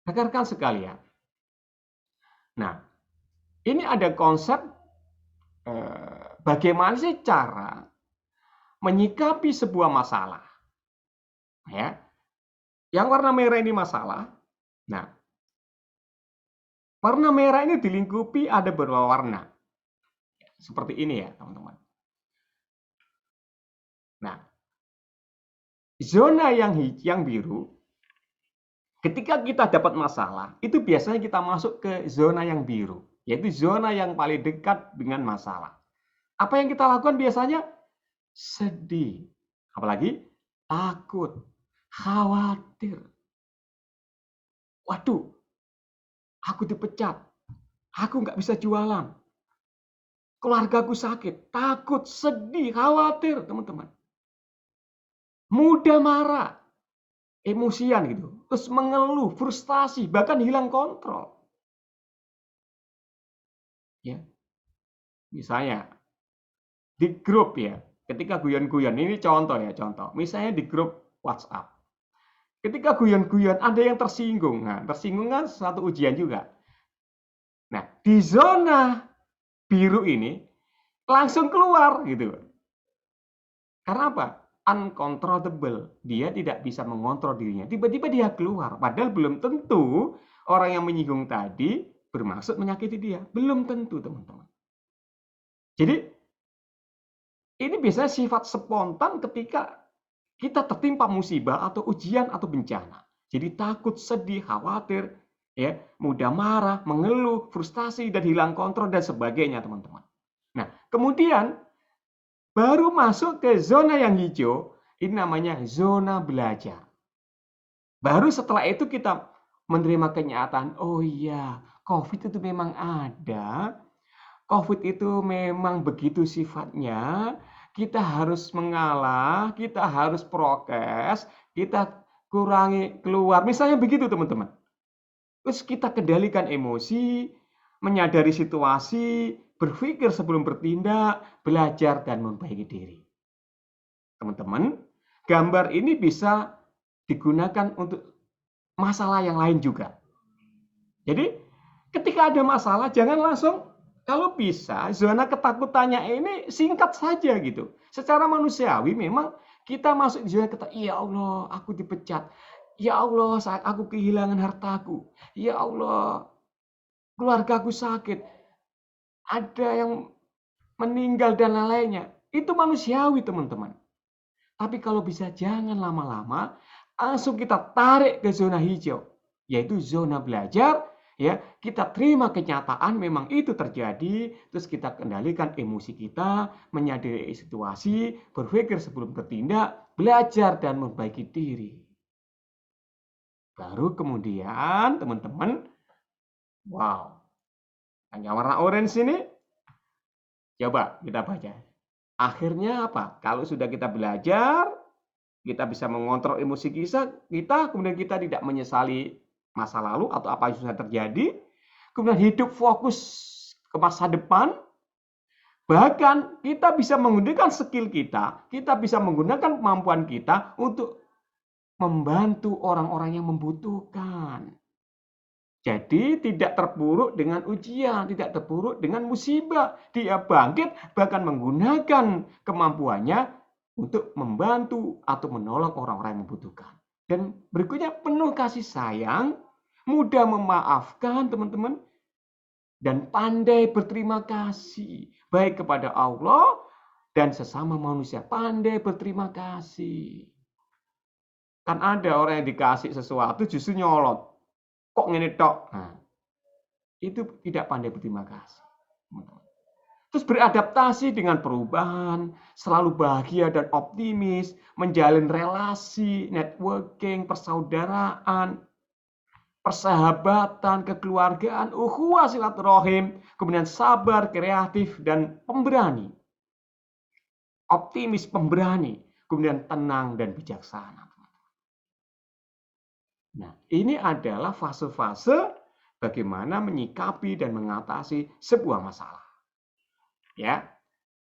Rekan-rekan sekalian. Nah, ini ada konsep bagaimana sih cara menyikapi sebuah masalah. Ya, yang warna merah ini masalah. Nah, warna merah ini dilingkupi ada beberapa warna. Seperti ini ya, teman-teman. Nah, zona yang biru, ketika kita dapat masalah, itu biasanya kita masuk ke zona yang biru, yaitu zona yang paling dekat dengan masalah. Apa yang kita lakukan biasanya? Sedih, apalagi takut, khawatir. Waduh, aku dipecat, aku nggak bisa jualan, keluargaku sakit, takut, sedih, khawatir, teman-teman. Mudah marah, emosian gitu, terus mengeluh, frustasi, bahkan hilang kontrol. Ya, misalnya di grup ya, ketika guyon-guyon, ini contoh ya, contoh. Misalnya di grup WhatsApp, ketika guyon-guyon ada yang tersinggung. Nah, tersinggung kan satu ujian juga. Nah, di zona biru ini langsung keluar gitu. Karena apa? Uncontrollable. Dia tidak bisa mengontrol dirinya. Tiba-tiba dia keluar. Padahal belum tentu orang yang menyinggung tadi bermaksud menyakiti dia. Belum tentu, teman-teman. Jadi, ini biasanya sifat spontan ketika kita tertimpa musibah atau ujian atau bencana. Jadi takut, sedih, khawatir, ya, mudah marah, mengeluh, frustasi, dan hilang kontrol, dan sebagainya, teman-teman. Nah, kemudian baru masuk ke zona yang hijau, ini namanya zona belajar. Baru setelah itu kita menerima kenyataan, oh iya, COVID itu memang ada, COVID itu memang begitu sifatnya, kita harus mengalah, kita harus prokes, kita kurangi keluar, misalnya begitu teman-teman. Terus kita kendalikan emosi, menyadari situasi, berpikir sebelum bertindak, belajar dan memperbaiki diri. Teman-teman, gambar ini bisa digunakan untuk masalah yang lain juga. Jadi, ketika ada masalah, jangan langsung, kalau bisa, zona ketakutannya ini singkat saja gitu. Secara manusiawi memang kita masuk di zona ketakutan, ya Allah, aku dipecat. Ya Allah, saat aku kehilangan hartaku. Ya Allah, keluargaku sakit. Ada yang meninggal dan lain-lainnya. Itu manusiawi, teman-teman. Tapi kalau bisa jangan lama-lama, langsung kita tarik ke zona hijau, yaitu zona belajar. Ya, kita terima kenyataan memang itu terjadi, terus kita kendalikan emosi kita, menyadari situasi, berpikir sebelum bertindak, belajar dan memperbaiki diri. Baru kemudian teman-teman, wow, hanya warna orange ini, coba kita baca. Akhirnya apa? Kalau sudah kita belajar, kita bisa mengontrol emosi kita, kemudian kita tidak menyesali masa lalu atau apa yang sudah terjadi, kemudian hidup fokus ke masa depan, bahkan kita bisa menggunakan skill kita bisa menggunakan kemampuan kita untuk membantu orang-orang yang membutuhkan. Jadi tidak terpuruk dengan ujian, tidak terpuruk dengan musibah. Dia bangkit bahkan menggunakan kemampuannya untuk membantu atau menolong orang-orang yang membutuhkan. Dan berikutnya penuh kasih sayang, mudah memaafkan teman-teman, dan pandai berterima kasih. Baik kepada Allah dan sesama manusia. Pandai berterima kasih. Kan ada orang yang dikasih sesuatu justru nyolot. Kok ngene tok? Nah, itu tidak pandai berterima kasih. Terus beradaptasi dengan perubahan, selalu bahagia dan optimis, menjalin relasi, networking, persaudaraan, persahabatan, kekeluargaan, ukhuwah silaturahim, kemudian sabar, kreatif, dan pemberani. Optimis, pemberani, kemudian tenang dan bijaksana. Nah, ini adalah fase-fase bagaimana menyikapi dan mengatasi sebuah masalah. Ya,